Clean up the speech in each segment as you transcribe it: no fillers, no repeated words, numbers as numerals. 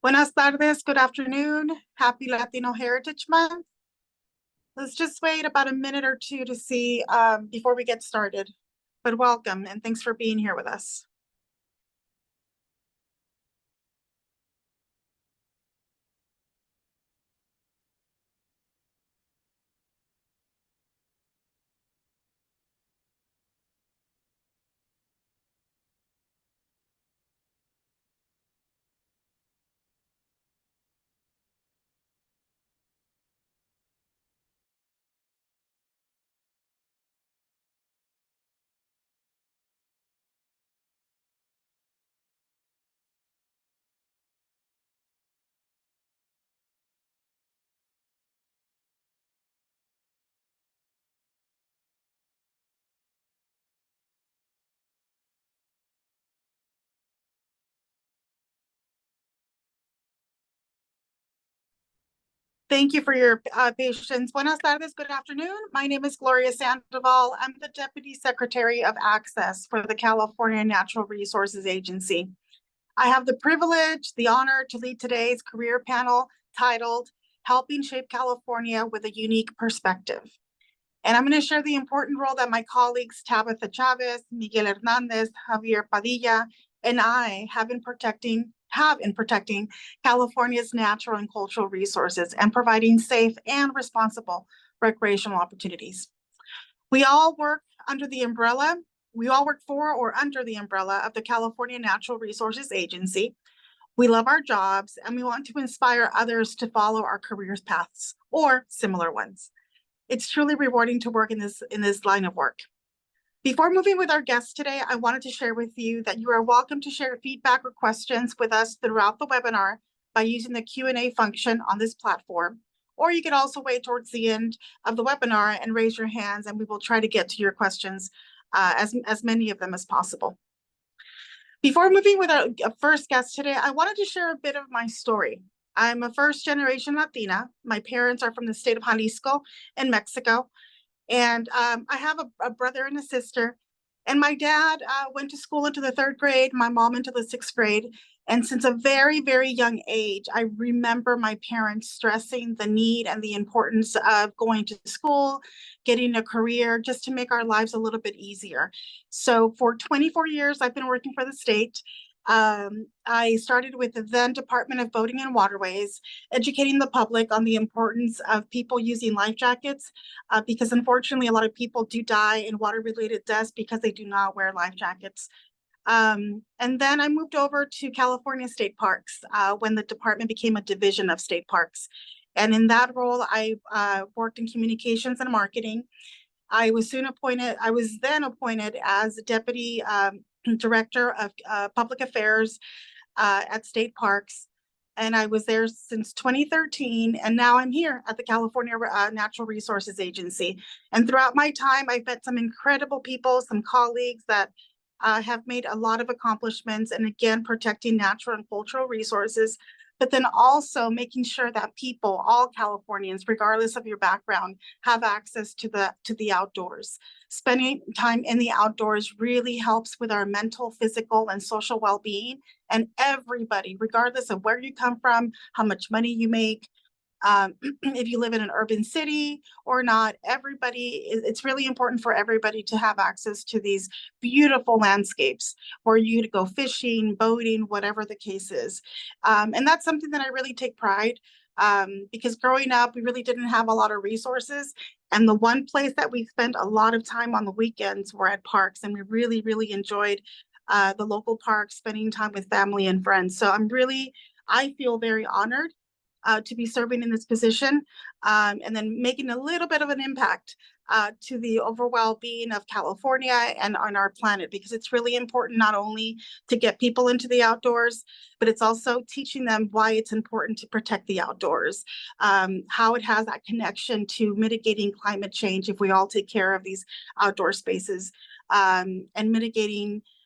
Buenas tardes, good afternoon. Happy Latino Heritage Month. Let's just wait about a minute or two to see before we get started. But welcome and thanks for being here with us. Thank you for your patience. Buenas tardes, good afternoon. My name is Gloria Sandoval. I'm the Deputy Secretary of Access for the California Natural Resources Agency. I have the privilege, the honor to lead today's career panel titled Helping Shape California with a Unique Perspective. And I'm going to share the important role that my colleagues Tabitha Chavez, Miguel Hernandez, Javier Padilla, and I have in protecting California's natural and cultural resources and providing safe and responsible recreational opportunities. We all work for or under the umbrella of the California Natural Resources Agency. We love our jobs and we want to inspire others to follow our career paths or similar ones. It's truly rewarding to work in this line of work. Before moving with our guests today, I wanted to share with you that you are welcome to share feedback or questions with us throughout the webinar by using the Q&A function on this platform. Or you can also wait towards the end of the webinar and raise your hands, and we will try to get to your questions, as many of them as possible. Before moving with our first guest today, I wanted to share a bit of my story. I'm a first-generation Latina. My parents are from the state of Jalisco in Mexico. And I have a brother and a sister. And my dad went to school into the 3rd grade, my mom into the 6th grade. And since a very, very young age, I remember my parents stressing the need and the importance of going to school, getting a career, just to make our lives a little bit easier. So for 24 years, I've been working for the state. I started with the then Department of Boating and Waterways, educating the public on the importance of people using life jackets, because unfortunately a lot of people do die in water-related deaths because they do not wear life jackets. And then I moved over to California State Parks when the department became a division of state parks. And in that role, I worked in communications and marketing. I was then appointed as Deputy Director of Public Affairs at State Parks. And I was there since 2013. And now I'm here at the California Natural Resources Agency. And throughout my time, I've met some incredible people, some colleagues that have made a lot of accomplishments. And again, protecting natural and cultural resources, but then also making sure that people, all Californians, regardless of your background, have access to the outdoors. Spending time in the outdoors really helps with our mental, physical, and social well-being. And everybody, regardless of where you come from, how much money you make, if you live in an urban city or not, it's really important for everybody to have access to these beautiful landscapes where you to go fishing, boating, whatever the case is. And that's something that I really take pride, because growing up, we really didn't have a lot of resources. And the one place that we spent a lot of time on the weekends were at parks, and we really, really enjoyed the local parks, spending time with family and friends. So I feel very honored to be serving in this position, and then making a little bit of an impact to the overall well-being of California and on our planet, because it's really important not only to get people into the outdoors, but it's also teaching them why it's important to protect the outdoors, how it has that connection to mitigating climate change if we all take care of these outdoor spaces, and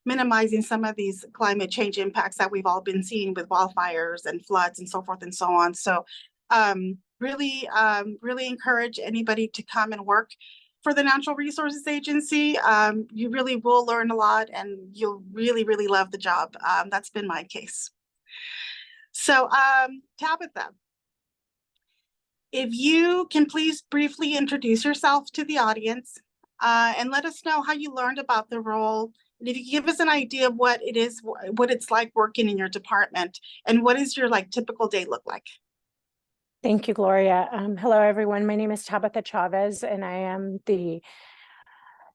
minimizing some of these climate change impacts that we've all been seeing with wildfires and floods and so forth and so on. So really encourage anybody to come and work for the Natural Resources Agency. You really will learn a lot and you'll really, really love the job. That's been my case. So, Tabitha, if you can please briefly introduce yourself to the audience and let us know how you learned about the role. And if you give us an idea of what it is, what it's like working in your department, and what is your typical day look like? Thank you, Gloria. Hello, everyone. My name is Tabitha Chavez, and I am the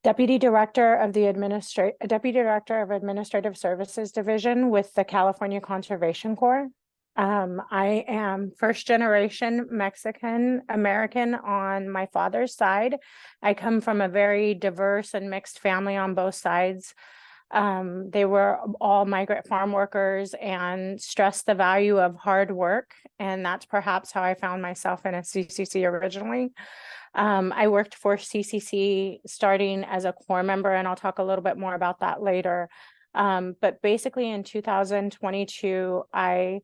Deputy Director of Administrative Services Division with the California Conservation Corps. I am first generation Mexican American on my father's side. I come from a very diverse and mixed family on both sides. They were all migrant farm workers and stressed the value of hard work. And that's perhaps how I found myself in a CCC originally. I worked for CCC starting as a Corps member, and I'll talk a little bit more about that later. But basically in 2022, I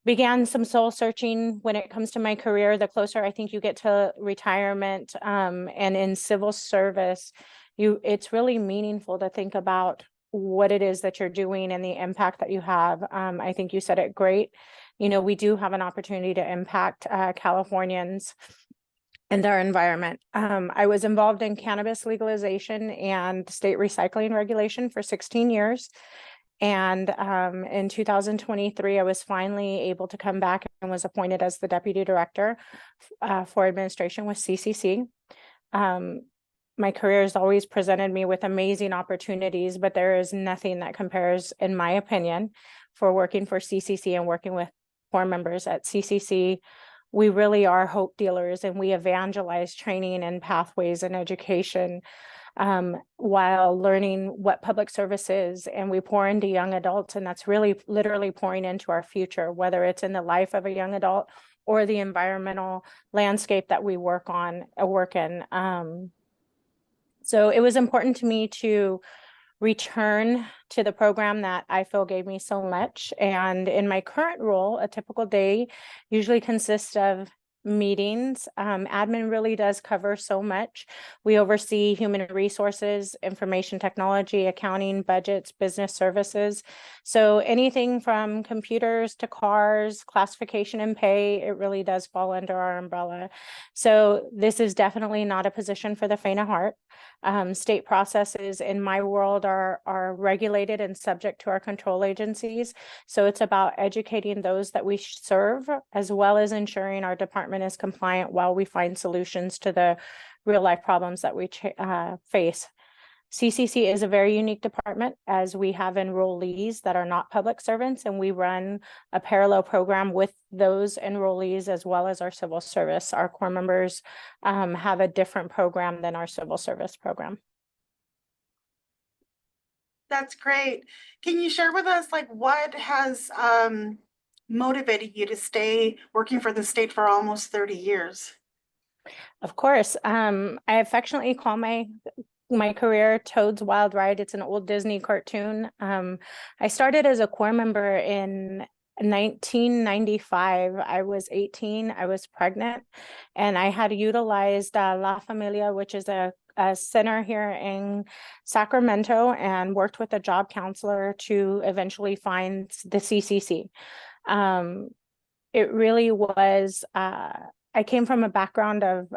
began some soul searching when it comes to my career. The closer I think you get to retirement and in civil service, it's really meaningful to think about what it is that you're doing and the impact that you have. I think you said it great. You know, we do have an opportunity to impact Californians and their environment. I was involved in cannabis legalization and state recycling regulation for 16 years. And in 2023, I was finally able to come back and was appointed as the Deputy Director for Administration with CCC. My career has always presented me with amazing opportunities, but there is nothing that compares, in my opinion, for working for CCC and working with Corps members at CCC. We really are hope dealers, and we evangelize training and pathways and education while learning what public service is, and we pour into young adults, and that's really literally pouring into our future, whether it's in the life of a young adult or the environmental landscape that we work in. So it was important to me to return to the program that I feel gave me so much. And in my current role, a typical day usually consists of meetings. Admin really does cover so much. We oversee human resources, information technology, accounting, budgets, business services. So anything from computers to cars, classification and pay, it really does fall under our umbrella. So this is definitely not a position for the faint of heart. State processes in my world are regulated and subject to our control agencies. So it's about educating those that we serve, as well as ensuring our department is compliant while we find solutions to the real life problems that we face. CCC is a very unique department, as we have enrollees that are not public servants, and we run a parallel program with those enrollees as well as our civil service. Our Corps members have a different program than our civil service program. That's great. Can you share with us what has motivated you to stay working for the state for almost 30 years? Of course. I affectionately call my career Toad's Wild Ride. It's an old Disney cartoon. I started as a Corps member in 1995. I was 18. I was pregnant, and I had utilized La Familia, which is a center here in Sacramento, and worked with a job counselor to eventually find the CCC. It really was I came from a background of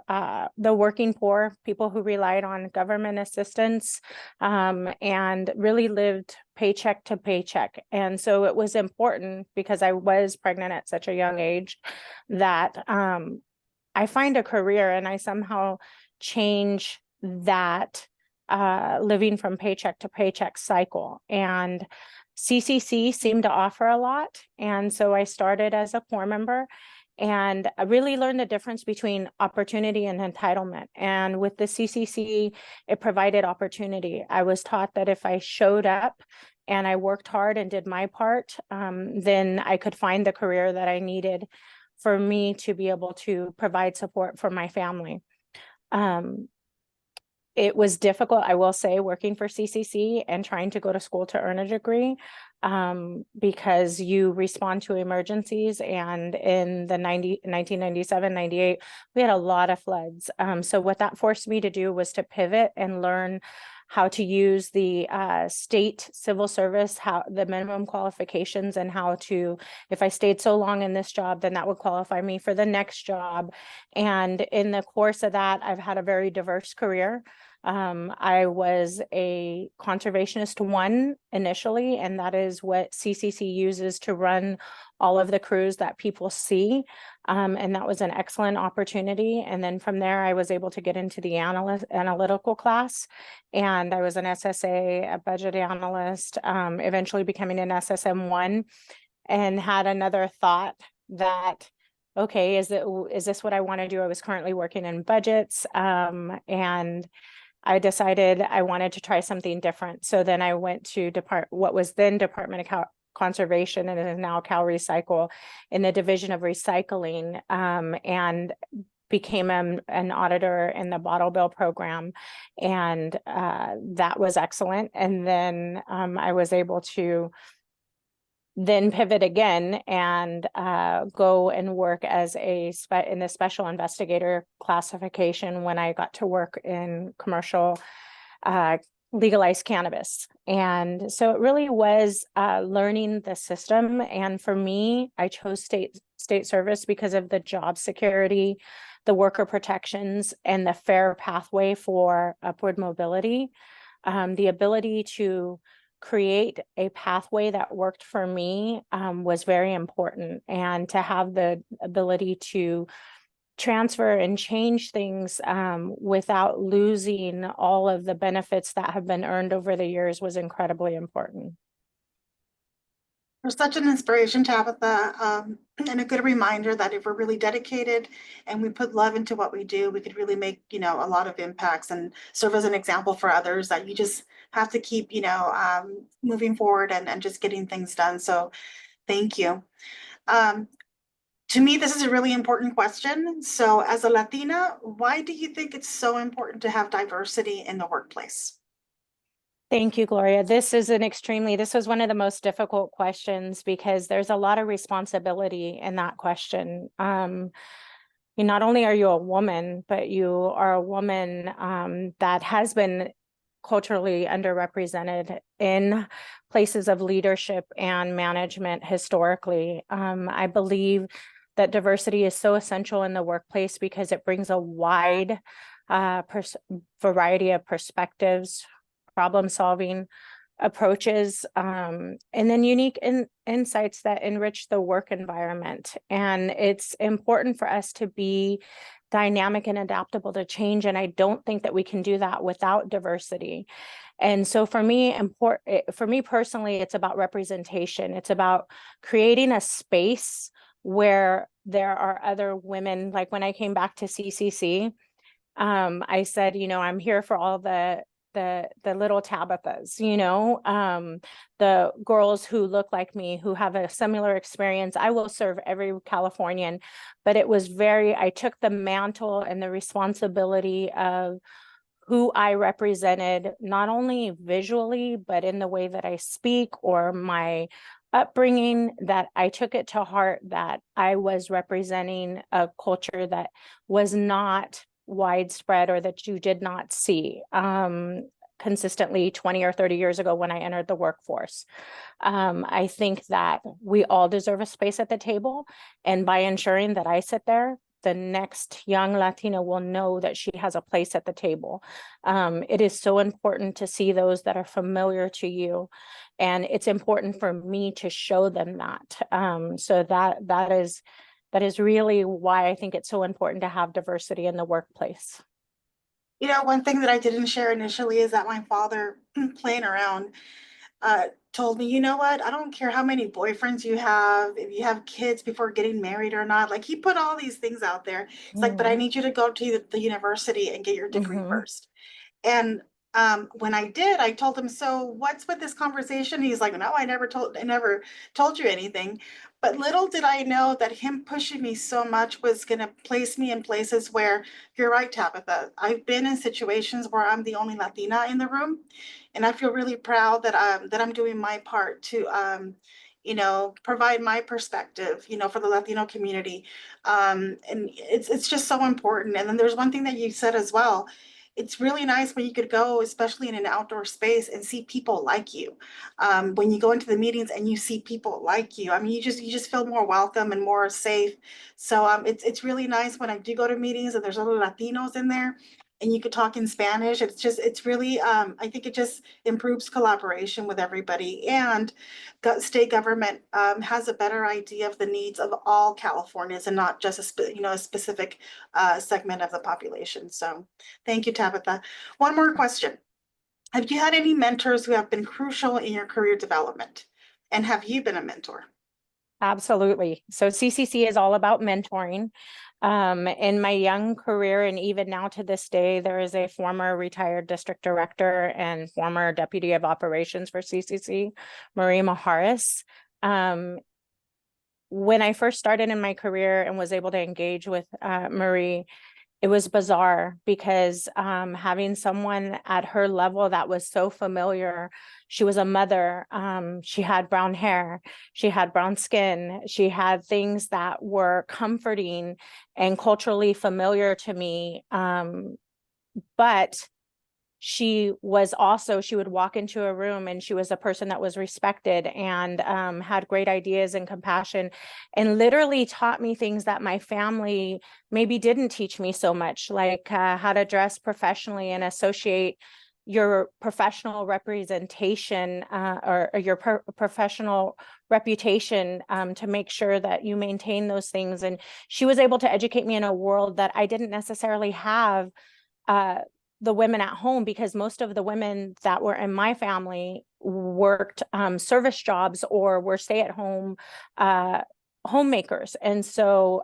the working poor, people who relied on government assistance and really lived paycheck to paycheck. And so it was important, because I was pregnant at such a young age, that I find a career and I somehow change that living from paycheck to paycheck cycle. And CCC seemed to offer a lot. And so I started as a Corps member, and I really learned the difference between opportunity and entitlement. And with the CCC, it provided opportunity. I was taught that if I showed up and I worked hard and did my part, then I could find the career that I needed for me to be able to provide support for my family. It was difficult, I will say, working for CCC and trying to go to school to earn a degree, because you respond to emergencies. And in the 1997, 98, we had a lot of floods. So what that forced me to do was to pivot and learn how to use the state civil service, how the minimum qualifications, and how to, if I stayed so long in this job, then that would qualify me for the next job. And in the course of that, I've had a very diverse career. I was a conservationist one initially, and that is what CCC uses to run all of the crews that people see. And that was an excellent opportunity. And then from there, I was able to get into the analytical class, and I was an SSA, a budget analyst, eventually becoming an SSM1, and had another thought that, okay, is this what I want to do? I was currently working in budgets, and I decided I wanted to try something different. So then I went to what was then Department of Conservation, and it is now Cal Recycle, in the Division of Recycling, and became an auditor in the bottle bill program. And that was excellent. And then I was able to then pivot again and go and work as in the special investigator classification when I got to work in commercial legalized cannabis. And so it really was learning the system. And for me, I chose state service because of the job security, the worker protections, and the fair pathway for upward mobility. The ability to create a pathway that worked for me was very important, and to have the ability to transfer and change things without losing all of the benefits that have been earned over the years was incredibly important. You're such an inspiration, Tabitha, and a good reminder that if we're really dedicated and we put love into what we do, we could really make, a lot of impacts and serve as an example for others, that you just have to keep, moving forward and just getting things done. So thank you. To me, this is a really important question. So as a Latina, why do you think it's so important to have diversity in the workplace? Thank you, Gloria. This was one of the most difficult questions, because there's a lot of responsibility in that question. Not only are you a woman, but you are a woman that has been culturally underrepresented in places of leadership and management historically. I believe that diversity is so essential in the workplace because it brings a wide variety of perspectives, problem solving approaches, and then unique insights that enrich the work environment. And it's important for us to be dynamic and adaptable to change. And I don't think that we can do that without diversity. And so for me personally, it's about representation. It's about creating a space where there are other women. Like when I came back to CCC, I said, I'm here for all the little Tabithas, the girls who look like me, who have a similar experience. I will serve every Californian, but I took the mantle and the responsibility of who I represented, not only visually, but in the way that I speak or my upbringing, that I took it to heart that I was representing a culture that was not widespread, or that you did not see consistently 20 or 30 years ago when I entered the workforce. I think that we all deserve a space at the table, and by ensuring that I sit there, the next young Latina will know that she has a place at the table. It is so important to see those that are familiar to you, and it's important for me to show them that. So that is really why I think it's so important to have diversity in the workplace. One thing that I didn't share initially is that my father, playing around, told me, you know what? I don't care how many boyfriends you have, if you have kids before getting married or not. Like, he put all these things out there. It's like, but I need you to go to the university and get your degree first. And when I did, I told him, so what's with this conversation? He's like, no, I never told you anything. But little did I know that him pushing me so much was going to place me in places where, you're right, Tabitha. I've been in situations where I'm the only Latina in the room, and I feel really proud that I'm doing my part to provide my perspective, for the Latino community. And it's just so important. And then there's one thing that you said as well. it's really nice when you could go, especially in an outdoor space, and see people like you. When you go into the meetings and you see people like you, I mean, you just feel more welcome and more safe. So it's really nice when I do go to meetings and there's other Latinos in there and you could talk in Spanish. It's really, I think it just improves collaboration with everybody. And state government has a better idea of the needs of all Californians and not just a specific segment of the population. So thank you, Tabitha. One more question. Have you had any mentors who have been crucial in your career development? And have you been a mentor? Absolutely. So CCC is all about mentoring. In my young career, and even now to this day, there is a former retired district director and former deputy of operations for CCC, Marie Maharis. When I first started in my career and was able to engage with Marie, it was bizarre because having someone at her level that was so familiar. She was a mother. She had brown hair. She had brown skin. She had things that were comforting and culturally familiar to me. But she would walk into a room and she was a person that was respected and had great ideas and compassion, and literally taught me things that my family maybe didn't teach me so much, like how to dress professionally and associate your professional representation or your professional reputation to make sure that you maintain those things. And she was able to educate me in a world that I didn't necessarily have the women at home, because most of the women that were in my family worked service jobs or were stay-at-home homemakers. And so,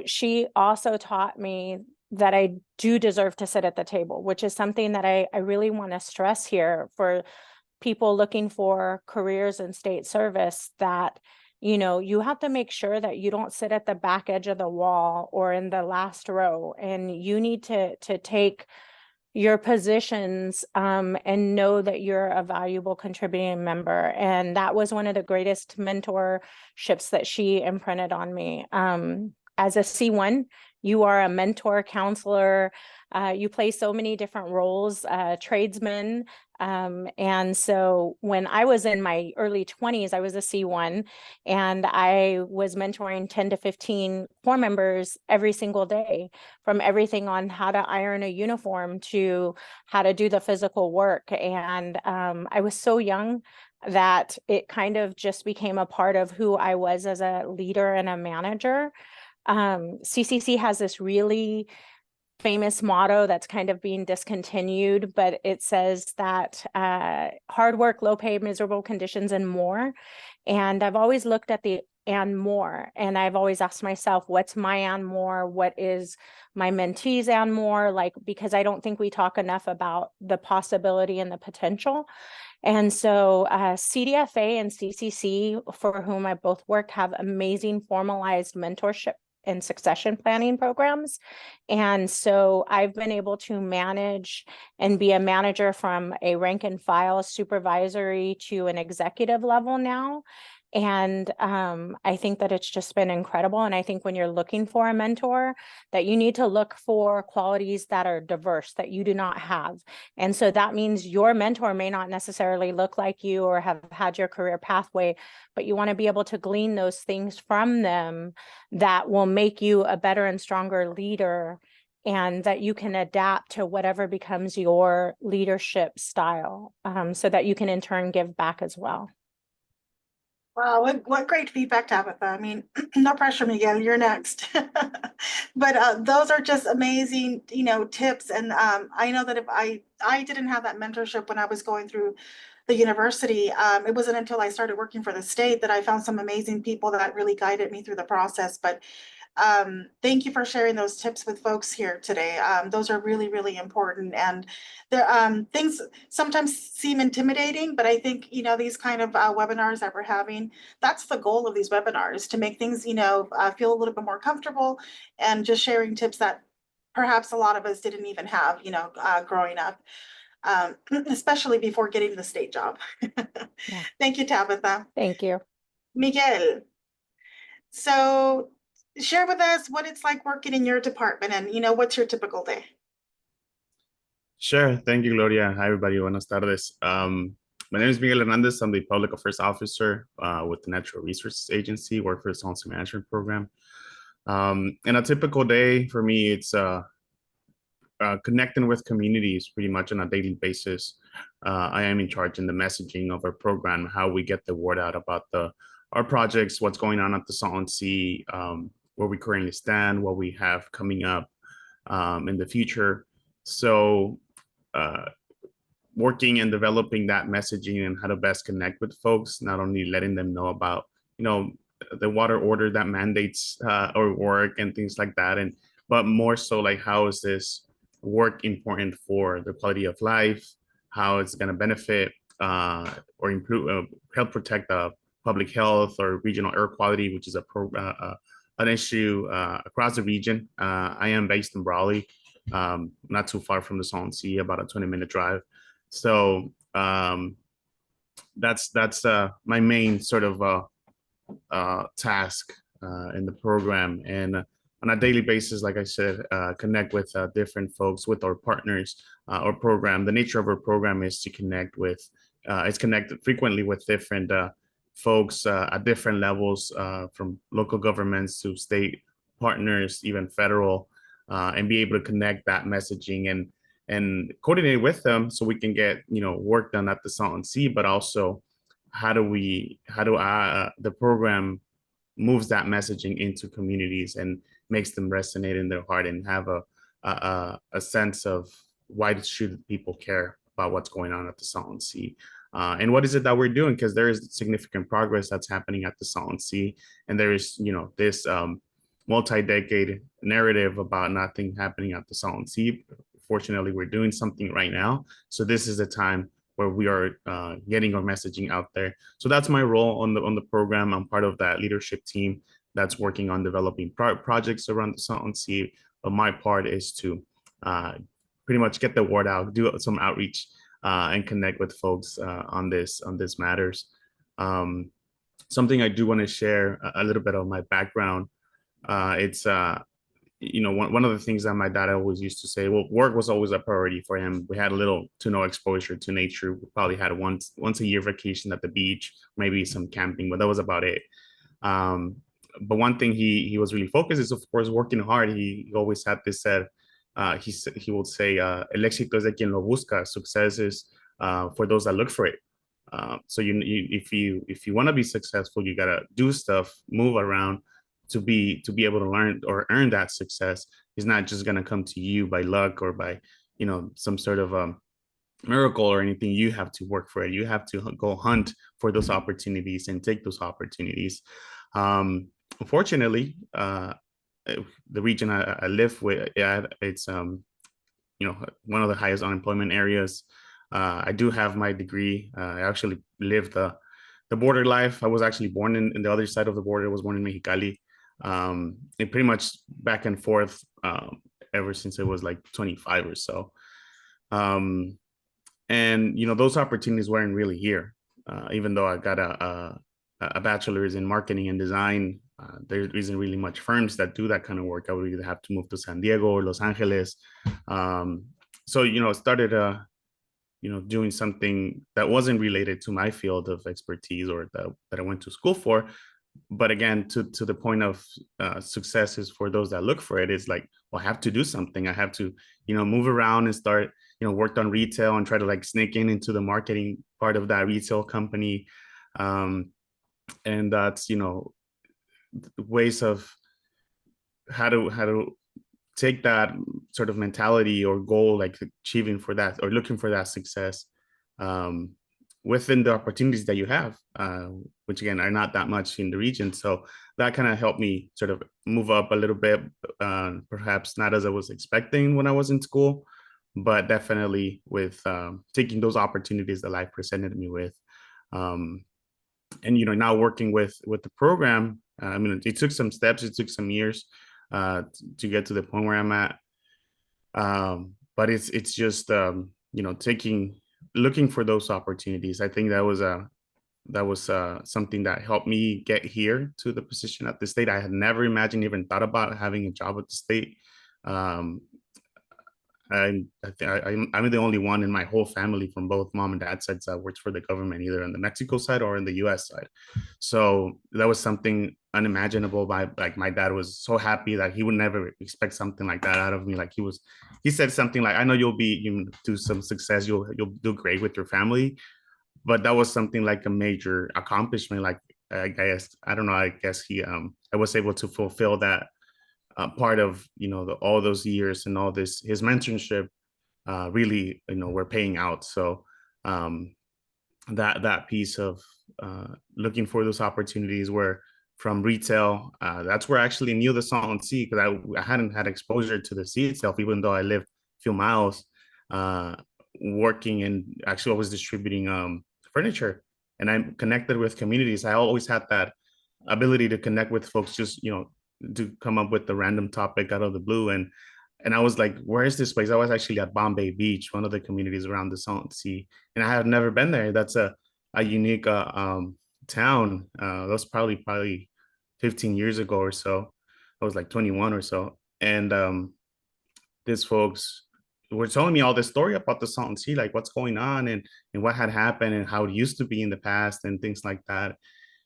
she also taught me that I do deserve to sit at the table, which is something that I really want to stress here for people looking for careers in state service, that you have to make sure that you don't sit at the back edge of the wall or in the last row, and you need to take your positions and know that you're a valuable contributing member. And that was one of the greatest mentorships that she imprinted on me. As a C1, you are a mentor, counselor. You play so many different roles, tradesman. And so when I was in my early 20s, I was a C1 and I was mentoring 10 to 15 corps members every single day, from everything on how to iron a uniform to how to do the physical work. And I was so young that it kind of just became a part of who I was as a leader and a manager. CCC has this really famous motto that's kind of being discontinued, but it says that hard work, low pay, miserable conditions, and more. And I've always looked at the and more, and I've always asked myself, what's my and more? What is my mentees and more? Like, because I don't think we talk enough about the possibility and the potential. And so CDFA and CCC, for whom I both work, have amazing formalized mentorship and succession planning programs. And so I've been able to manage and be a manager from a rank and file supervisory to an executive level now. And I think that it's just been incredible. And I think when you're looking for a mentor, that you need to look for qualities that are diverse, that you do not have. And so that means your mentor may not necessarily look like you or have had your career pathway, but you want to be able to glean those things from them that will make you a better and stronger leader, and that you can adapt to whatever becomes your leadership style, so that you can in turn give back as well. Wow, what great feedback, Tabitha. I mean, no pressure, Miguel, you're next. But those are just amazing, tips. And I know that if I didn't have that mentorship when I was going through the university, it wasn't until I started working for the state that I found some amazing people that really guided me through the process. But thank you for sharing those tips with folks here today. Those are really, really important. And there things sometimes seem intimidating, but I think, these kind of webinars that we're having, that's the goal of these webinars, to make things, feel a little bit more comfortable, and just sharing tips that perhaps a lot of us didn't even have, growing up, especially before getting the state job. Yeah. Thank you, Tabitha. Thank you. Miguel, so share with us what it's like working in your department, and what's your typical day? Sure. Thank you, Gloria. Hi, everybody. Buenas tardes. My name is Miguel Hernandez. I'm the Public Affairs Officer with the Natural Resources Agency, work for the Salsa Management Program. And a typical day for me, it's connecting with communities pretty much on a daily basis. I am in charge in the messaging of our program, how we get the word out about our projects, what's going on at the Salton Sea, where we currently stand, what we have coming up in the future. So uh, working and developing that messaging and how to best connect with folks, not only letting them know about, you know, the water order that mandates or work and things like that, and but more so like how is this work important for the quality of life, how it's going to benefit or improve, help protect public health or regional air quality, which is an issue across the region. I am based in Raleigh, not too far from the Salton Sea, about a 20-minute drive. So that's my main sort of task in the program, and on a daily basis, like I said, connect with different folks, with our partners. Our program, the nature of our program is to connect with, it's connected frequently with different folks at different levels, from local governments to state partners, even federal, and be able to connect that messaging and coordinate with them so we can get, you know, work done at the Salton Sea, but also how do the program moves that messaging into communities and makes them resonate in their heart and have a sense of why should people care about what's going on at the Salton Sea. And what is it that we're doing? Because there is significant progress that's happening at the Salton Sea, and there is, you know, this multi-decade narrative about nothing happening at the Salton Sea. Fortunately, we're doing something right now, so this is the time where we are getting our messaging out there. So that's my role on the program. I'm part of that leadership team that's working on developing projects around the Salton Sea. But my part is to pretty much get the word out, do some outreach, and connect with folks on this matters. Something I do want to share a little bit of my background. It's you know, one of the things that my dad always used to say, well, work was always a priority for him. We had a little to no exposure to nature. We probably had once a year vacation at the beach, maybe some camping, but that was about it. Um, but one thing he was really focused is, of course, working hard. He always had this said, he would say, el éxito es de quien lo busca. Success is for those that look for it. So if you want to be successful, you gotta do stuff, move around to be able to learn or earn that success. Is not just gonna come to you by luck or by, you know, some sort of miracle or anything. You have to work for it. You have to go hunt for those opportunities and take those opportunities. Unfortunately, the region I live with, yeah, it's you know, one of the highest unemployment areas. I do have my degree. I actually lived the border life. I was actually born in the other side of the border. I was born in Mexicali. And pretty much back and forth ever since I was like 25 or so. And you know, those opportunities weren't really here. Even though I got a bachelor's in marketing and design, there isn't really much firms that do that kind of work. I would either have to move to San Diego or Los Angeles. So you know, I started you know, doing something that wasn't related to my field of expertise or that I went to school for. But again, to the point of success is for those that look for it. It's like, well, I have to do something. I have to, you know, move around and start, you know, worked on retail and try to like sneak into the marketing part of that retail company. And that's, you know, ways of how to take that sort of mentality or goal, like achieving for that or looking for that success within the opportunities that you have, which again are not that much in the region. So that kind of helped me sort of move up a little bit, perhaps not as I was expecting when I was in school, but definitely with taking those opportunities that life presented me with. And you know, now working with the program, I mean, it took some steps, it took some years to get to the point where I'm at. But it's just you know, looking for those opportunities. I think that was something that helped me get here to the position at the state. I had never imagined, even thought about having a job at the state. I'm the only one in my whole family from both mom and dad sides that works for the government, either on the Mexico side or in the US side. So that was something unimaginable. My dad was so happy that he would never expect something like that out of me. He said something like, I know you do some success, you'll do great with your family. But that was something like a major accomplishment. Like, I guess, I don't know, I guess I was able to fulfill that part of, all those years and all this, his mentorship really, were paying out. So um, that piece of looking for those opportunities were from retail. That's where I actually knew the Salton Sea, because I hadn't had exposure to the sea itself, even though I lived a few miles working, and actually I was distributing furniture, and I'm connected with communities. I always had that ability to connect with folks, just, to come up with the random topic out of the blue. And I was like, where is this place? I was actually at Bombay Beach, one of the communities around the Salton Sea, and I had never been there. That's a unique town. That was probably 15 years ago or so. I was like 21 or so. And these folks were telling me all this story about the Salton Sea, like what's going on, and what had happened and how it used to be in the past and things like that.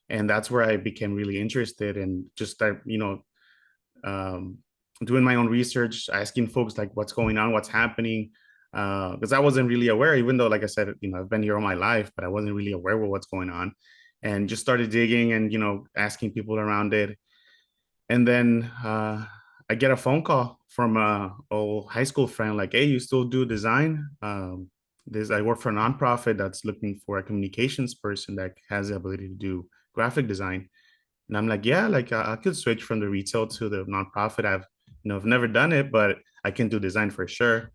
And that's where I became really interested and just start, um, doing my own research, asking folks like what's going on, what's happening, because I wasn't really aware, even though, like I said, I've been here all my life, but I wasn't really aware of what's going on, and just started digging and, asking people around it. And then I get a phone call from a old high school friend, like, hey, you still do design? I work for a nonprofit that's looking for a communications person that has the ability to do graphic design. And I'm like, yeah, like I could switch from the retail to the nonprofit. I've never done it, but I can do design for sure.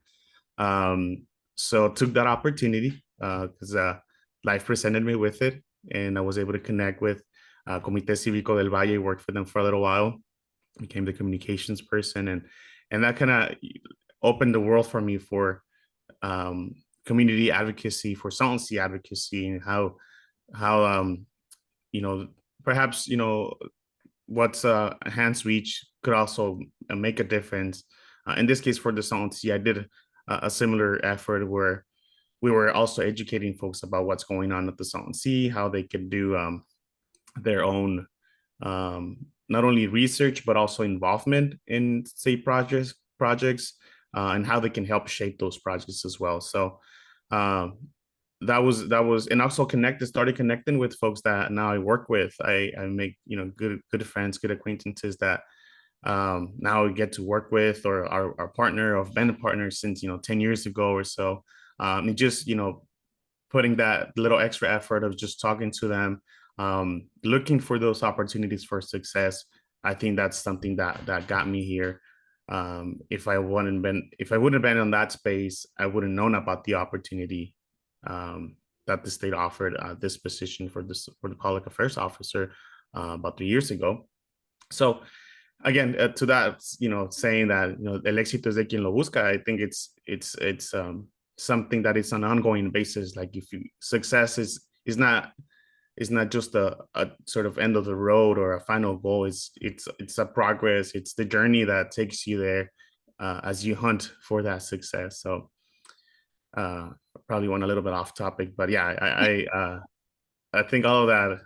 So took that opportunity because life presented me with it, and I was able to connect with Comité Cívico del Valle. Worked for them for a little while, became the communications person, and that kind of opened the world for me for community advocacy, for Salton Sea advocacy, and how perhaps what's enhanced reach could also make a difference. In this case, for the Salton Sea, I did a similar effort where we were also educating folks about what's going on at the Salton Sea, how they could do their own not only research but also involvement in state projects, and how they can help shape those projects as well. So that was and also started connecting with folks that now I work with. I make good friends, good acquaintances that now we get to work with, or our partner, have been a partner since 10 years ago or so. And just putting that little extra effort of just talking to them, looking for those opportunities for success. I think that's something that got me here. If I wouldn't have been in that space, I wouldn't known about the opportunity that the state offered this position for the public affairs officer about 3 years ago. So again, to that, saying that el éxito es de quien lo busca. I think it's something that is an ongoing basis. Like, if success is not just a sort of end of the road or a final goal. It's a progress. It's the journey that takes you there as you hunt for that success. So probably went a little bit off topic, but yeah, I think all of that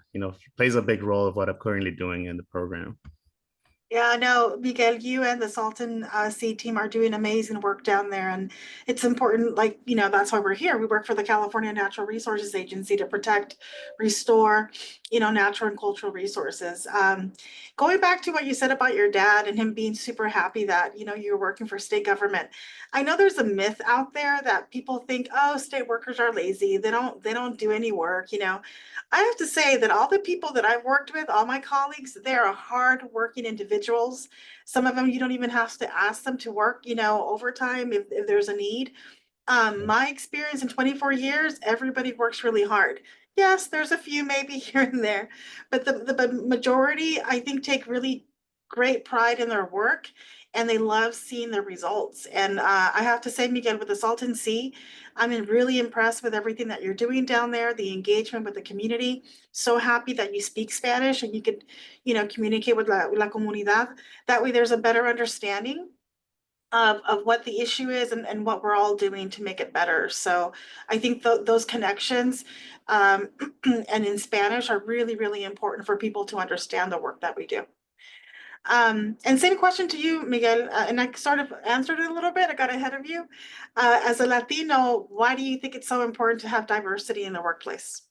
plays a big role of what I'm currently doing in the program. Yeah, no, Miguel, you and the Salton Sea team are doing amazing work down there. And it's important, like, that's why we're here. We work for the California Natural Resources Agency to protect, restore, natural and cultural resources. Going back to what you said about your dad and him being super happy that, you're working for state government. I know there's a myth out there that people think, oh, state workers are lazy. They don't do any work, I have to say that all the people that I've worked with, all my colleagues, they're hard-working individuals. Some of them, you don't even have to ask them to work, overtime if there's a need. My experience in 24 years, everybody works really hard. Yes, there's a few maybe here and there, but the majority, I think, take really great pride in their work, and they love seeing the results. And I have to say, Miguel, with the Salton Sea, I'm really impressed with everything that you're doing down there, the engagement with the community. So happy that you speak Spanish and you could, communicate with la comunidad. That way there's a better understanding. of what the issue is and what we're all doing to make it better. So I think those connections and in Spanish are really, really important for people to understand the work that we do. And same question to you, Miguel, and I sort of answered it a little bit. I got ahead of you. As a Latino, why do you think it's so important to have diversity in the workplace?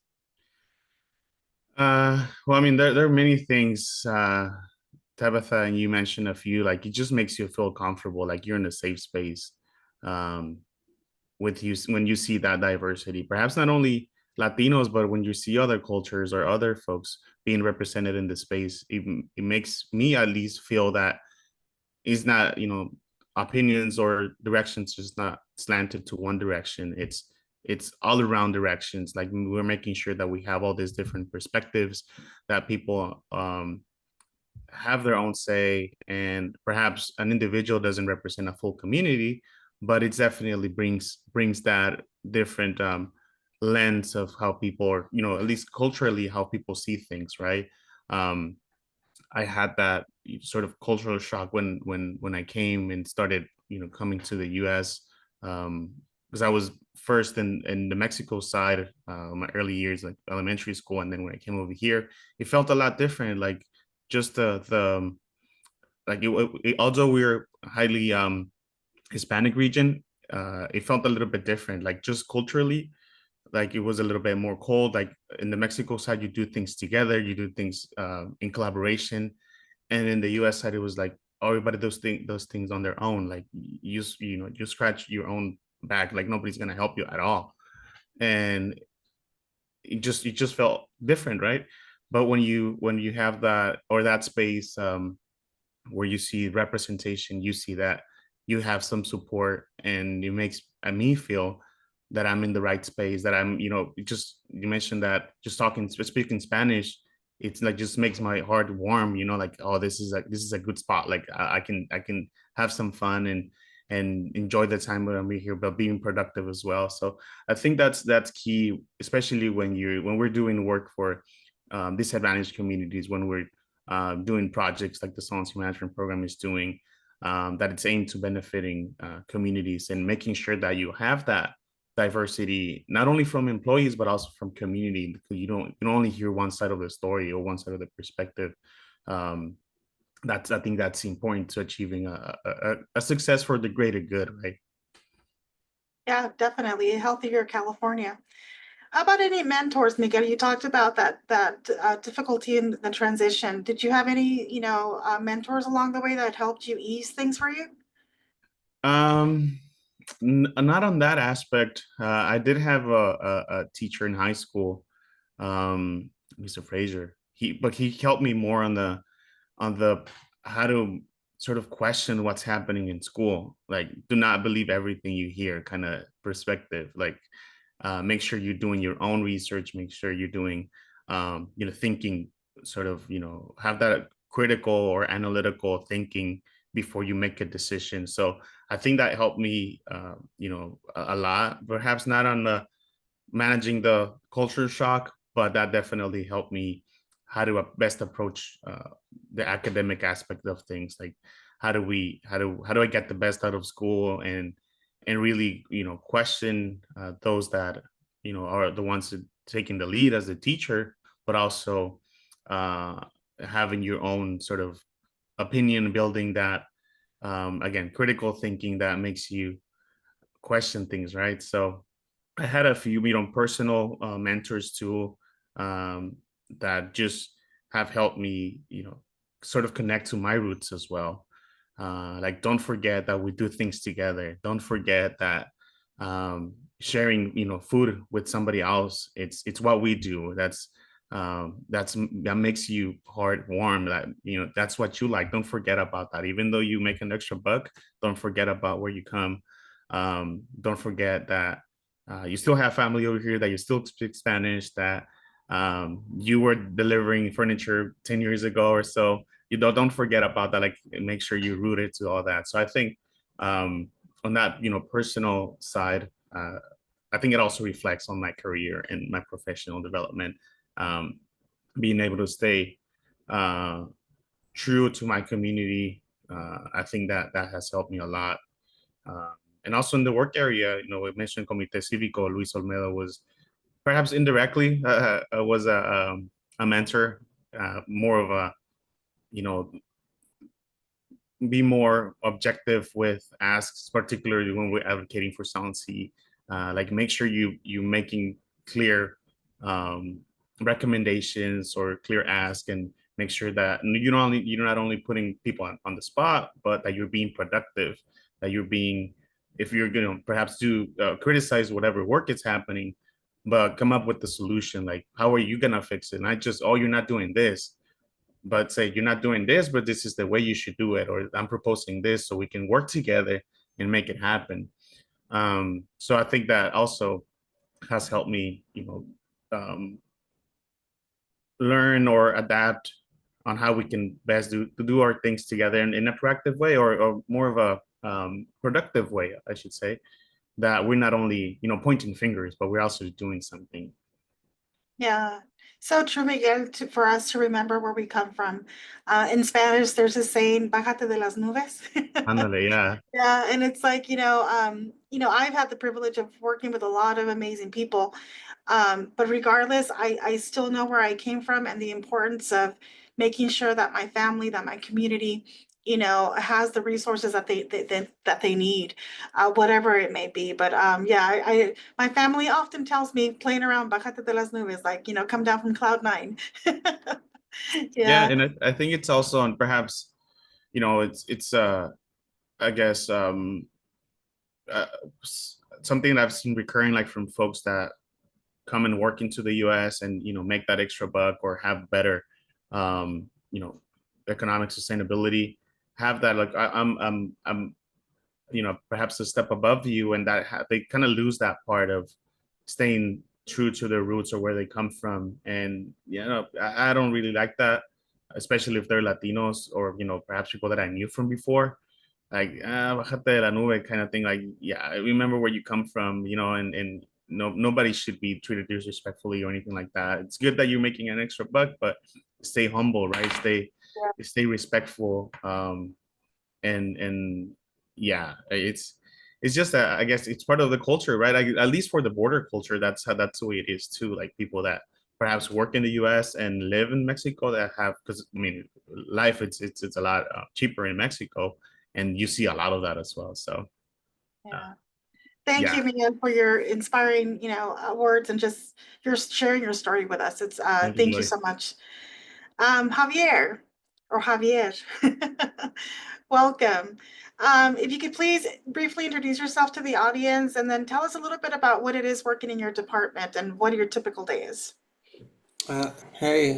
Well, I mean, there are many things, Tabitha, and you mentioned a few, like it just makes you feel comfortable, like you're in a safe space um, with you when you see that diversity. Perhaps not only Latinos, but when you see other cultures or other folks being represented in the space, it makes me at least feel that it's not, opinions or directions just not slanted to one direction. It's all around directions. Like we're making sure that we have all these different perspectives, that people have their own say, and perhaps an individual doesn't represent a full community, but it definitely brings that different lens of how people are, at least culturally, how people see things, right? um, I had that sort of cultural shock when I came and started, coming to the U.S. Because I was first in the Mexico side, my early years, like elementary school, and then when I came over here, it felt a lot different. Like just the like although we're highly Hispanic region, it felt a little bit different. Like just culturally, like it was a little bit more cold. Like in the Mexico side, you do things together, you do things in collaboration, and in the US side, it was like everybody does things on their own. Like you scratch your own back, like nobody's gonna help you at all. And it just felt different, right? But when you have that, or that space where you see representation, you see that you have some support, and it makes me feel that I'm in the right space, that I'm, just you mentioned that just speaking Spanish, it's like just makes my heart warm, like, oh, this is a good spot. Like I can have some fun and enjoy the time when I'm here, but being productive as well. So I think that's key, especially when we're doing work for disadvantaged communities, when we're doing projects like the Solvency Management Program is doing, that it's aimed to benefiting communities and making sure that you have that diversity, not only from employees, but also from community, because you don't only hear one side of the story or one side of the perspective. Um, I think that's important to achieving a success for the greater good, right? Yeah, definitely. A healthier California. How about any mentors, Miguel? You talked about that difficulty in the transition. Did you have any, mentors along the way that helped you ease things for you? Um, Not on that aspect. I did have a teacher in high school, Mr. Fraser. But he helped me more on the how to sort of question what's happening in school. Like, do not believe everything you hear, kind of perspective. Like, make sure you're doing your own research. Make sure you're doing, thinking. Sort of, have that critical or analytical thinking before you make a decision. So I think that helped me, a lot. Perhaps not on the managing the culture shock, but that definitely helped me how to best approach the academic aspect of things. Like, how do I get the best out of school, and really, question those that, are the ones that taking the lead as a teacher, but also uh, having your own sort of opinion, building that, again, critical thinking that makes you question things, right? So I had a few, personal mentors too, um, that just have helped me, sort of connect to my roots as well. Like, don't forget that we do things together. Don't forget that sharing, food with somebody else. It's what we do. That makes you heart warm. That, that's what you like. Don't forget about that. Even though you make an extra buck, don't forget about where you come. Don't forget that you still have family over here, that you still speak Spanish, that you were delivering furniture 10 years ago or so. Don't forget about that. Like, make sure you're rooted to all that. So I think on that, personal side, I think it also reflects on my career and my professional development. Um, Being able to stay uh, true to my community, I think that has helped me a lot. And also in the work area, we mentioned Comité Cívico. Luis Olmedo was perhaps indirectly was a mentor, more of a, you know, be more objective with asks, particularly when we're advocating for Sound C. Like make sure you making clear um, recommendations or clear ask, and make sure that you're not only putting people on the spot, but that you're being productive, that you're being, if you're gonna perhaps do criticize whatever work is happening, but come up with the solution. Like how are you gonna fix it? Not just, oh, you're not doing this, but say you're not doing this, but this is the way you should do it, or I'm proposing this so we can work together and make it happen. So I think that also has helped me, learn or adapt on how we can best do our things together in a proactive way, or more of a productive way, I should say, that we're not only, pointing fingers, but we're also doing something. Yeah, so true, Miguel, for us to remember where we come from. In Spanish, there's a saying, "Bájate de las nubes." Ándale, yeah. Yeah, and it's like, I've had the privilege of working with a lot of amazing people. But regardless, I still know where I came from and the importance of making sure that my family, that my community, has the resources that they need, whatever it may be. But yeah, my family often tells me playing around, bájate de las nubes, like, come down from cloud nine. Yeah, Yeah. and I think it's also on perhaps, it's I guess uh, something that I've seen recurring, like from folks that come and work into the US and, make that extra buck or have better, um, economic sustainability, have that, like I'm perhaps a step above you, and that they kind of lose that part of staying true to their roots or where they come from. And I don't really like that, especially if they're Latinos, or perhaps people that I knew from before, like bájate de la nube kind of thing. Like, yeah, I remember where you come from, and nobody should be treated disrespectfully or anything like that. It's good that you're making an extra buck, but stay humble, right? Stay respectful. And yeah, it's just that, I guess it's part of the culture, right? At least for the border culture, that's the way it is too. Like people that perhaps work in the US and live in Mexico, that have, because I mean, life, it's a lot cheaper in Mexico, and you see a lot of that as well. So Yeah. Thank yeah, you, Miguel, for your inspiring, words and just your sharing your story with us. It's thank you, thank you Glory. so much. Javier or Javier, welcome. If you could please briefly introduce yourself to the audience and then tell us a little bit about what it is working in your department and what your typical day is. Hey,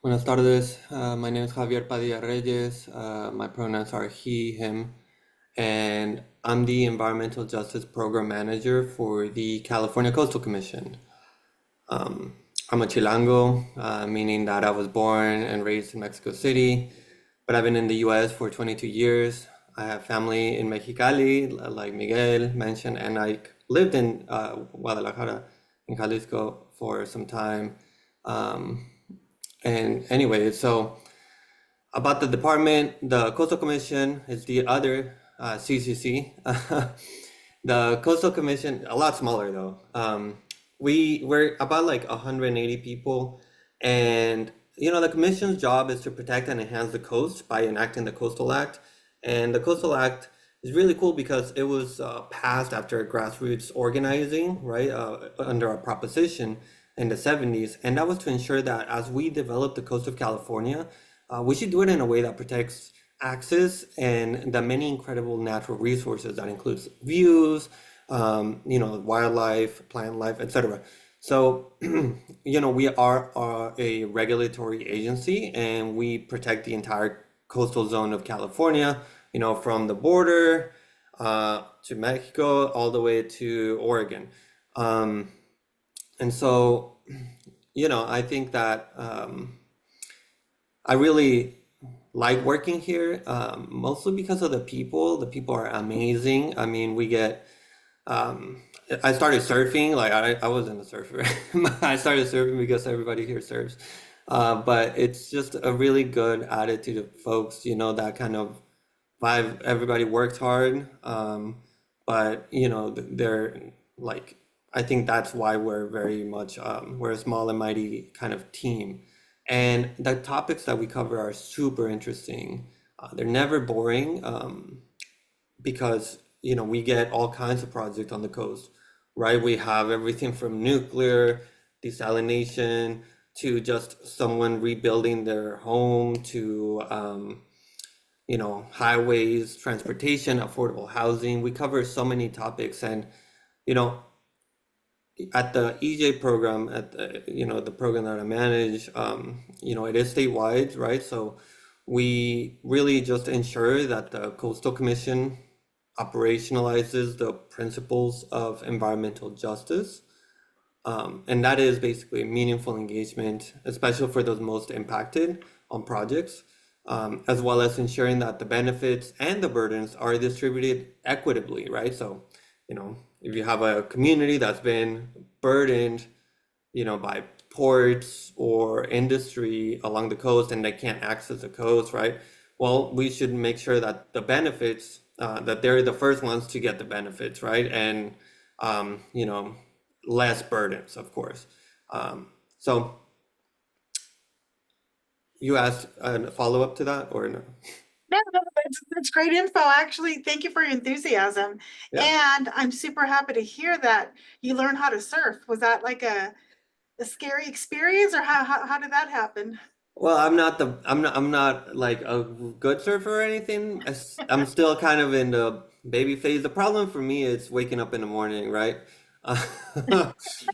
buenas tardes. My name is Javier Padilla Reyes. My pronouns are he, him, and I'm the Environmental Justice Program Manager for the California Coastal Commission. I'm a Chilango, meaning that I was born and raised in Mexico City, but I've been in the US for 22 years. I have family in Mexicali, like Miguel mentioned, and I lived in Guadalajara, in Jalisco, for some time. And anyway, so about the department, the Coastal Commission is the other CCC. The Coastal Commission, a lot smaller though. We're about like 180 people, and the commission's job is to protect and enhance the coast by enacting the Coastal Act. And the Coastal Act is really cool because it was passed after grassroots organizing, right, under a proposition in the 70s, and that was to ensure that as we develop the coast of California, we should do it in a way that protects access and the many incredible natural resources that includes views, wildlife, plant life, etc. So, we are a regulatory agency, and we protect the entire coastal zone of California, from the border to Mexico all the way to Oregon. And so, I think that I really like working here, mostly because of the people. The people are amazing. I mean, we get, I started surfing, like I wasn't a surfer. I started surfing because everybody here surfs. But it's just a really good attitude of folks, that kind of everybody works hard, but they're like, I think that's why we're very much we're a small and mighty kind of team, and the topics that we cover are super interesting. They're never boring, because we get all kinds of projects on the coast, right? We have everything from nuclear desalination to just someone rebuilding their home to highways, transportation, affordable housing. We cover so many topics, and you know, at the EJ program, at the program that I manage, it is statewide, right? So we really just ensure that the Coastal Commission operationalizes the principles of environmental justice. And that is basically meaningful engagement, especially for those most impacted on projects, as well as ensuring that the benefits and the burdens are distributed equitably, right? So, if you have a community that's been burdened, by ports or industry along the coast and they can't access the coast, right? Well, we should make sure that the benefits, that they're the first ones to get the benefits, right? And, less burdens, of course. So you asked a follow-up to that or no? No, no, that's great info. Actually, thank you for your enthusiasm. Yeah. And I'm super happy to hear that you learned how to surf. Was that like a scary experience, or how did that happen? Well, I'm not like a good surfer or anything. I'm still kind of in the baby phase. The problem for me is waking up in the morning, right? Uh,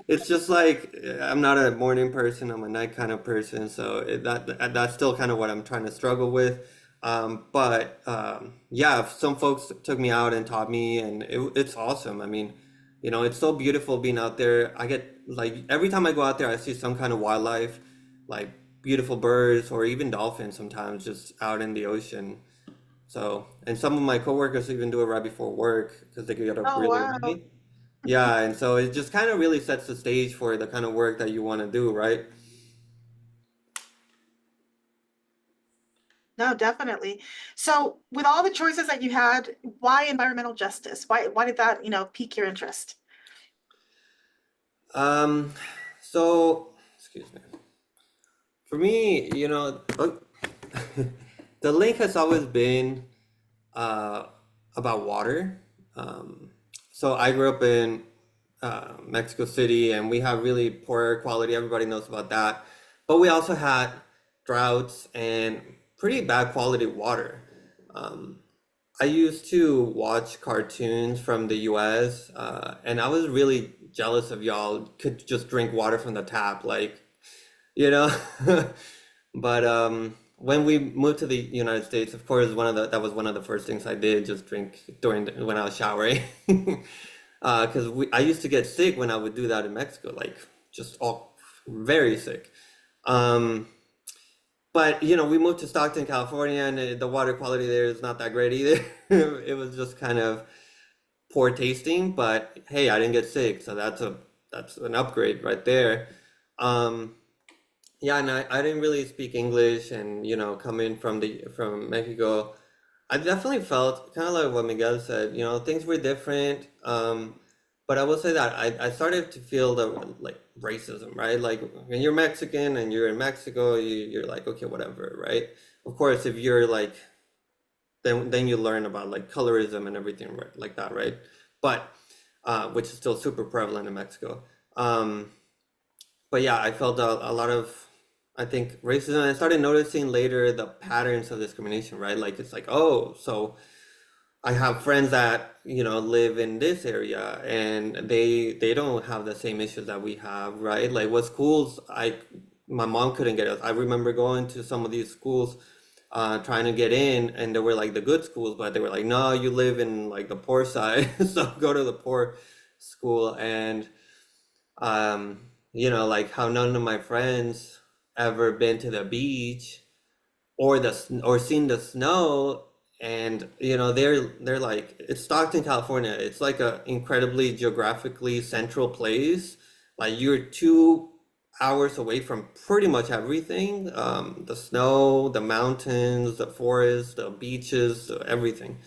it's just like I'm not a morning person. I'm a night kind of person. So that's still kind of what I'm trying to struggle with. But yeah, some folks took me out and taught me, and it's awesome. I mean, it's so beautiful being out there. I get like every time I go out there, I see some kind of wildlife, like beautiful birds or even dolphins sometimes just out in the ocean. So, and some of my coworkers even do it right before work because they get up Oh, really wow. early. Yeah, and so it just kind of really sets the stage for the kind of work that you want to do, right? No, definitely. So with all the choices that you had, why environmental justice? Why did that, pique your interest? Um, so, excuse me. For me, the link has always been uh, about water. Um, so I grew up in Mexico City, and we have really poor air quality. Everybody knows about that. But we also had droughts and pretty bad quality water. Um, I used to watch cartoons from the US, and I was really jealous of y'all could just drink water from the tap, like, you know. But when we moved to the United States, of course, that was one of the first things I did, just drink when I was showering. Because I used to get sick when I would do that in Mexico, like just all very sick. Um, but we moved to Stockton, California, and the water quality there is not that great either. It was just kind of poor tasting, but hey, I didn't get sick, so that's an upgrade right there. Um, yeah, and I didn't really speak English, and coming from Mexico, I definitely felt kind of like what Miguel said. Things were different. But I will say that I started to feel the like racism, right? Like when you're Mexican and you're in Mexico, you're like, okay, whatever, right? Of course, if you're like, then you learn about like colorism and everything, right? Like that, right? But which is still super prevalent in Mexico. Um, but yeah, I felt a lot of, I think, racism. And I started noticing later the patterns of discrimination, right? Like it's like, oh, so I have friends that live in this area, and they don't have the same issues that we have, right? Like what schools my mom couldn't get us. I remember going to some of these schools, trying to get in, and they were like the good schools, but they were like, no, you live in like the poor side, so go to the poor school. And like how none of my friends ever been to the beach or seen the snow. And they're like, it's Stockton, California. It's like a incredibly geographically central place. Like you're two hours away from pretty much everything, the snow, the mountains, the forest, the beaches, everything.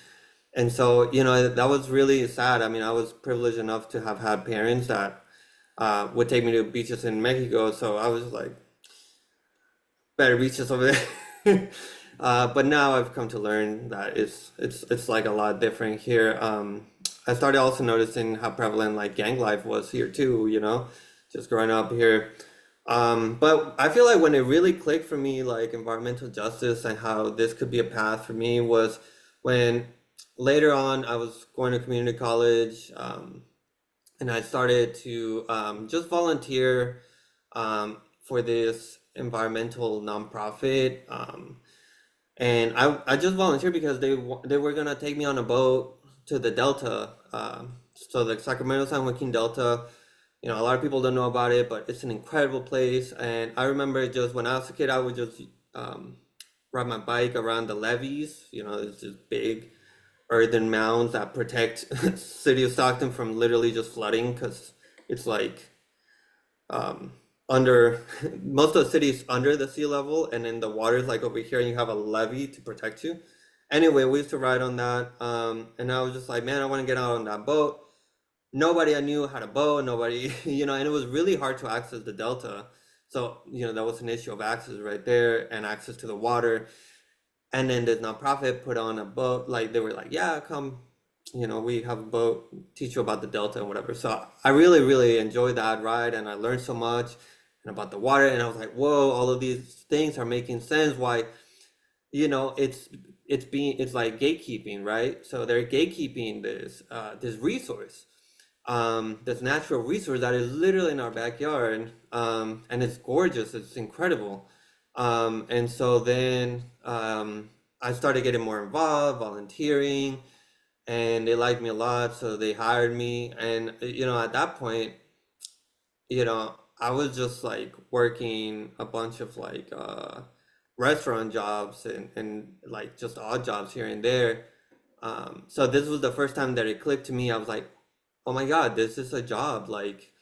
And so, that was really sad. I mean, I was privileged enough to have had parents that would take me to beaches in Mexico. So I was like, better beaches over there. But now I've come to learn that it's like a lot different here. I started also noticing how prevalent like gang life was here too, just growing up here. But I feel like when it really clicked for me, like environmental justice and how this could be a path for me was when later on I was going to community college, and I started to just volunteer for this environmental nonprofit. And I just volunteered because they were gonna take me on a boat to the Delta. So the Sacramento San Joaquin Delta, a lot of people don't know about it, but it's an incredible place. And I remember just when I was a kid, I would just ride my bike around the levees. It's just big earthen mounds that protect city of Stockton from literally just flooding because it's like um, under most of the city is under the sea level, and then the water's like over here, and you have a levee to protect you. Anyway, we used to ride on that, and I was just like, man, I want to get out on that boat. Nobody I knew had a boat. Nobody, and it was really hard to access the delta. So, that was an issue of access right there and access to the water. And then this nonprofit put on a boat, like they were like, yeah, come, we have a boat, teach you about the delta and whatever. So I really, really enjoyed that ride, and I learned so much and about the water, and I was like, whoa, all of these things are making sense. Why, it's like gatekeeping, right? So they're gatekeeping this resource, this natural resource that is literally in our backyard, and it's gorgeous, it's incredible. And so then I started getting more involved, volunteering, and they liked me a lot, so they hired me. And at that point, I was just like working a bunch of like restaurant jobs and like just odd jobs here and there. So this was the first time that it clicked to me. I was like, oh my God, this is a job. Like,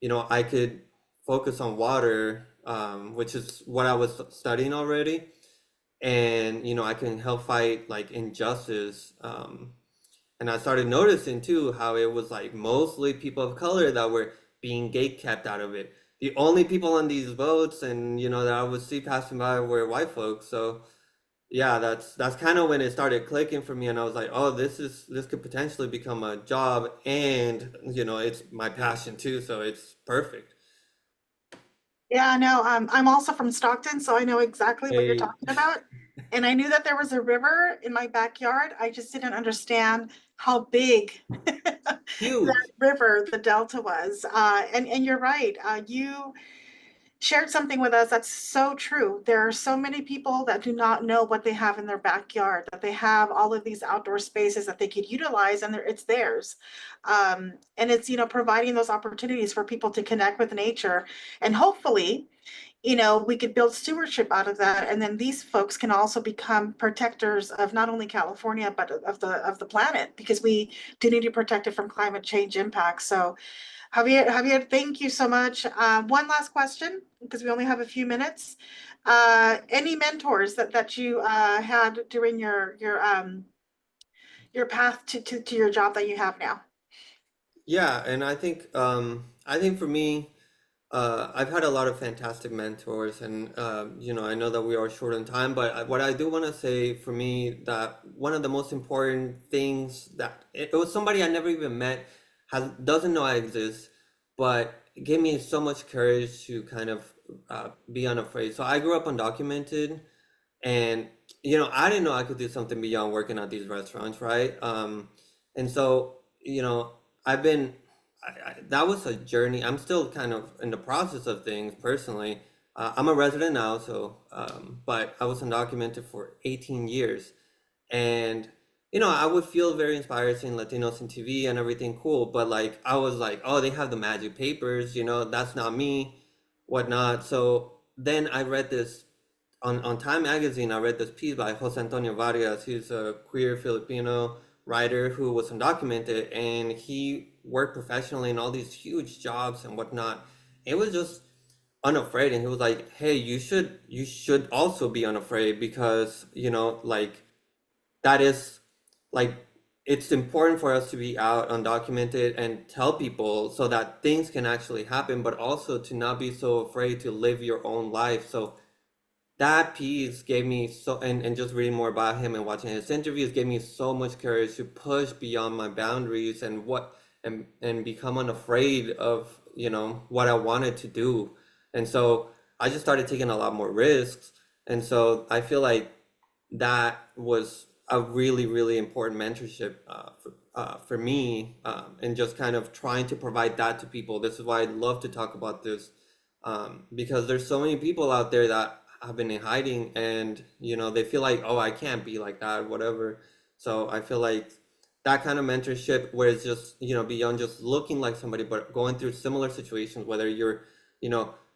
I could focus on water, which is what I was studying already. And, I can help fight like injustice. And I started noticing too how it was like mostly people of color that were being gate kept out of it. The only people on these boats and that I would see passing by were white folks. So yeah, that's kind of when it started clicking for me, and I was like, oh, this could potentially become a job, and it's my passion too, so it's perfect. Yeah, no, I'm also from Stockton, so I know exactly what you're Hey, talking about. And I knew that there was a river in my backyard. I just didn't understand how big that huge. river, the Delta was. And you're right. You shared something with us that's so true. There are so many people that do not know what they have in their backyard, that they have all of these outdoor spaces that they could utilize, and it's theirs. And it's, providing those opportunities for people to connect with nature. And hopefully, we could build stewardship out of that. And then these folks can also become protectors of not only California, but of the planet, because we do need to protect it from climate change impacts. So Javier, thank you so much. One last question, because we only have a few minutes. Any mentors that you had during your path to your job that you have now? Yeah, and I think for me, I've had a lot of fantastic mentors, and I know that we are short on time, but what I do want to say for me that one of the most important things that it was somebody I never even met, doesn't know I exist, but it gave me so much courage to kind of be unafraid. So I grew up undocumented, and I didn't know I could do something beyond working at these restaurants, right? And so I've been that was a journey. I'm still kind of in the process of things personally. I'm a resident now, so but I was undocumented for 18 years, and I would feel very inspired seeing Latinos in TV and everything cool, but like I was like, oh, they have the magic papers, that's not me, whatnot. So then I read this on Time Magazine. I read this piece by Jose Antonio Vargas. He's a queer Filipino writer who was undocumented, and he worked professionally in all these huge jobs and whatnot. It was just unafraid, and he was like, hey, you should also be unafraid, because like that is like, it's important for us to be out undocumented and tell people so that things can actually happen, but also to not be so afraid to live your own life. So that piece gave me so, and just reading more about him and watching his interviews gave me so much courage to push beyond my boundaries and become unafraid of what I wanted to do. And so I just started taking a lot more risks. And so I feel like that was a really, really important mentorship for me, and just kind of trying to provide that to people. This is why I love to talk about this, because there's so many people out there that have been in hiding, and they feel like, oh, I can't be like that, whatever. So I feel like that kind of mentorship, where it's just beyond just looking like somebody, but going through similar situations, whether you're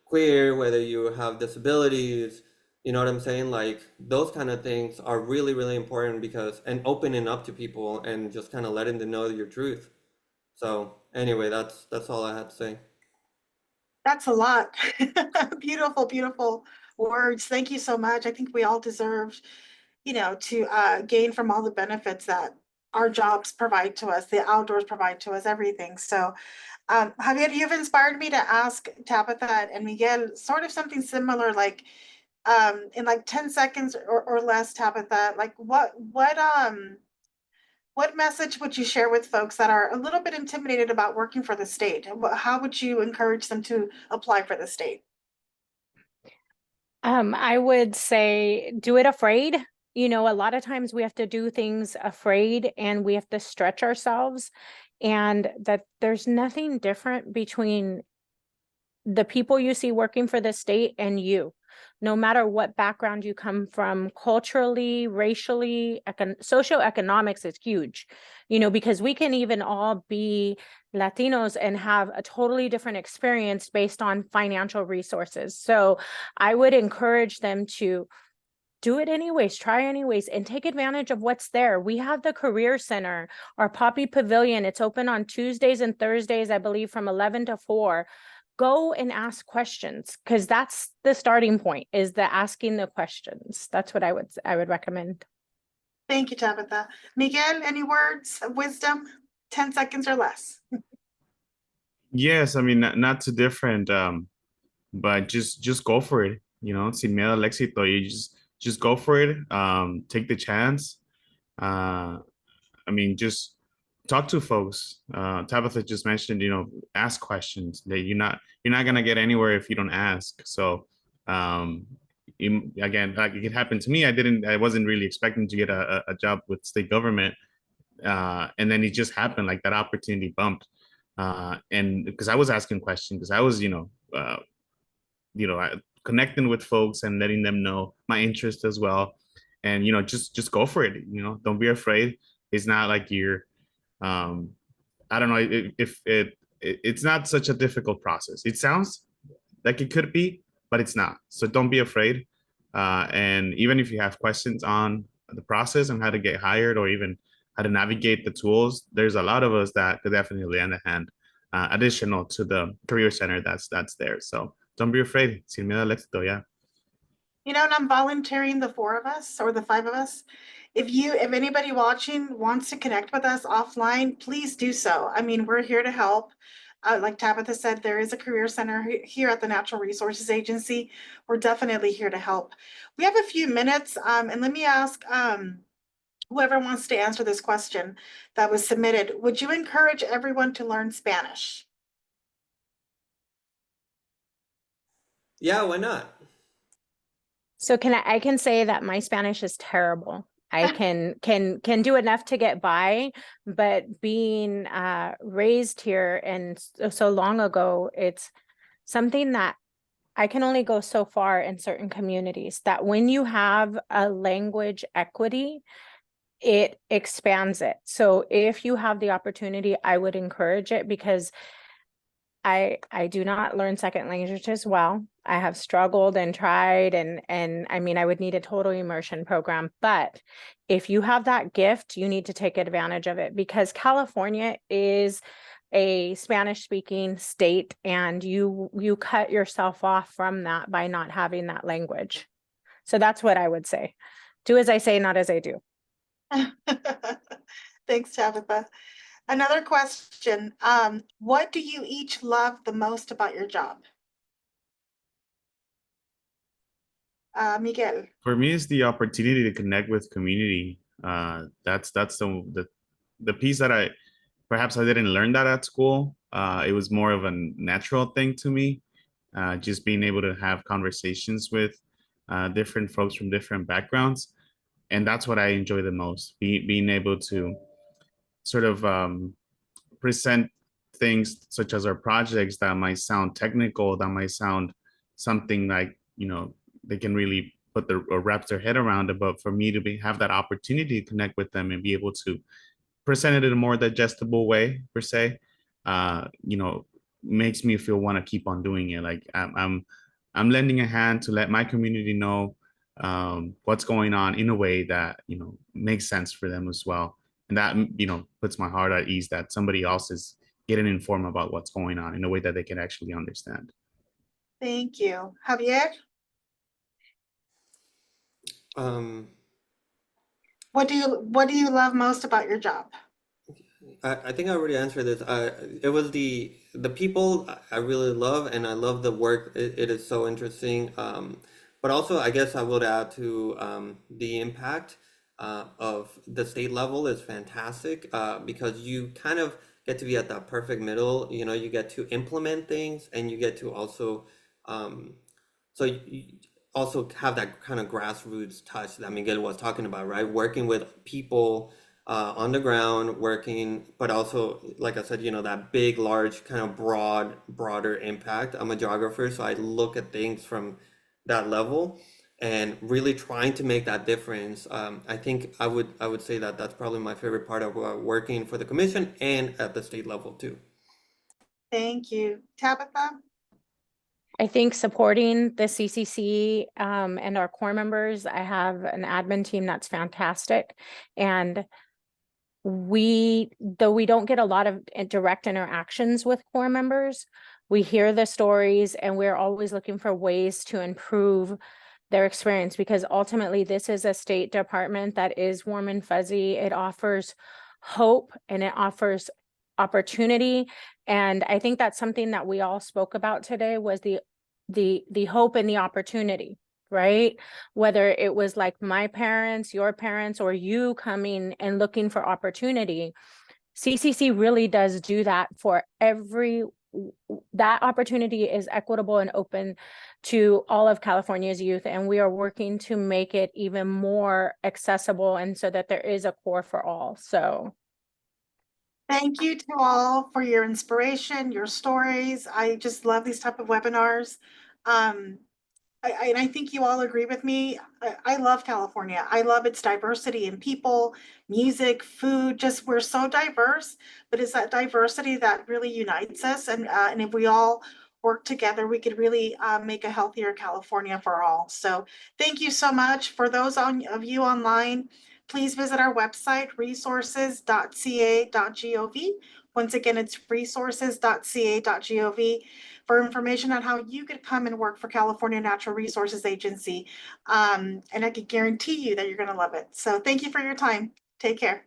queer, whether you have disabilities, you know what I'm saying? Like those kind of things are really, really important, because and opening up to people and just kind of letting them know your truth. So anyway, that's all I had to say. That's a lot. Beautiful, beautiful words. Thank you so much. I think we all deserve, to gain from all the benefits that our jobs provide to us, the outdoors provide to us, everything. So, Javier, you've inspired me to ask Tabitha and Miguel sort of something similar, like in like 10 seconds or less, Tabitha, like what message would you share with folks that are a little bit intimidated about working for the state? How would you encourage them to apply for the state? I would say do it afraid. A lot of times we have to do things afraid and we have to stretch ourselves, and that there's nothing different between the people you see working for the state and you, no matter what background you come from, culturally, racially, socioeconomics is huge, because we can even all be Latinos and have a totally different experience based on financial resources. So I would encourage them to do it anyways, try anyways, and take advantage of what's there. We have the Career Center, our Poppy Pavilion. It's open on Tuesdays and Thursdays, I believe, from 11 to 4. Go and ask questions, because that's the starting point, is the asking the questions. That's what I would recommend. Thank you, Tabitha. Miguel, any words of wisdom? 10 seconds or less. Yes, I mean, not too different, but just go for it. Sin miedo al éxito. You just go for it. Take the chance. I mean, just talk to folks. Tabitha just mentioned, ask questions. That you're not gonna get anywhere if you don't ask. So, again, like it happened to me. I wasn't really expecting to get a job with state government, and then it just happened. Like that opportunity bumped, and because I was asking questions, because I was, connecting with folks and letting them know my interest as well, and just go for it. Don't be afraid. It's not like you're I don't know if it's not such a difficult process. It sounds like it could be, but it's not. So don't be afraid. And even if you have questions on the process and how to get hired, or even how to navigate the tools, there's a lot of us that could definitely lend a hand, additional to the career center that's there. So don't be afraid. Sin miedo al éxito, yeah. And I'm volunteering the 4 of us or the 5 of us. If anybody watching wants to connect with us offline, please do so. I mean, we're here to help. Like Tabitha said, there is a career center here at the Natural Resources Agency. We're definitely here to help. We have a few minutes, and let me ask whoever wants to answer this question that was submitted. Would you encourage everyone to learn Spanish? Yeah, why not? So I can say that my Spanish is terrible. I can do enough to get by, but being raised here and so long ago, it's something that I can only go so far in certain communities, that when you have a language equity, it expands it. So if you have the opportunity, I would encourage it, because I do not learn second languages well. I have struggled and tried, and I mean, I would need a total immersion program. But if you have that gift, you need to take advantage of it, because California is a Spanish speaking state, and you cut yourself off from that by not having that language. So that's what I would say. Do as I say, not as I do. Thanks, Tabitha. Another question. What do you each love the most about your job? Miguel. For me, it's the opportunity to connect with community. That's the piece that perhaps I didn't learn that at school. It was more of a natural thing to me. Just being able to have conversations with different folks from different backgrounds, and that's what I enjoy the most. Being able to sort of present things such as our projects that might sound technical, that might sound something like, they can really put their or wrap their head around it. But for me to have that opportunity to connect with them and be able to present it in a more digestible way, per se, makes me feel want to keep on doing it. Like I'm lending a hand to let my community know what's going on in a way that makes sense for them as well, and that puts my heart at ease that somebody else is getting informed about what's going on in a way that they can actually understand. Thank you. Javier, Um, what do you love most about your job? I think I already answered this. It was the people I really love, and I love the work. It is so interesting. But also, I guess I would add to the impact of the state level is fantastic because you kind of get to be at that perfect middle. You get to implement things, and you get to also um, so you also have that kind of grassroots touch that Miguel was talking about, right? Working with people on the ground, working, but also, like I said, that big, large, kind of broader impact. I'm a geographer, so I look at things from that level and really trying to make that difference. I think I would say that that's probably my favorite part of working for the commission and at the state level too. Thank you. Tabitha? I think supporting the CCC and our core members. I have an admin team that's fantastic, and though we don't get a lot of direct interactions with core members, we hear the stories, and we're always looking for ways to improve their experience, because ultimately this is a state department that is warm and fuzzy. It offers hope and it offers opportunity. And I think that's something that we all spoke about today, was the hope and the opportunity, right? Whether it was like my parents, your parents, or you coming and looking for opportunity, CCC really does do that for that opportunity is equitable and open to all of California's youth, and we are working to make it even more accessible, and so that there is a core for all. So Thank you to all for your inspiration, your stories. I just love these type of webinars. And I think you all agree with me. I love California. I love its diversity in people, music, food. Just we're so diverse, but it's that diversity that really unites us. And if we all work together, we could really make a healthier California for all. So thank you so much. For those of you online, please visit our website, resources.ca.gov. Once again, it's resources.ca.gov for information on how you could come and work for California Natural Resources Agency. And I can guarantee you that you're going to love it. So thank you for your time. Take care.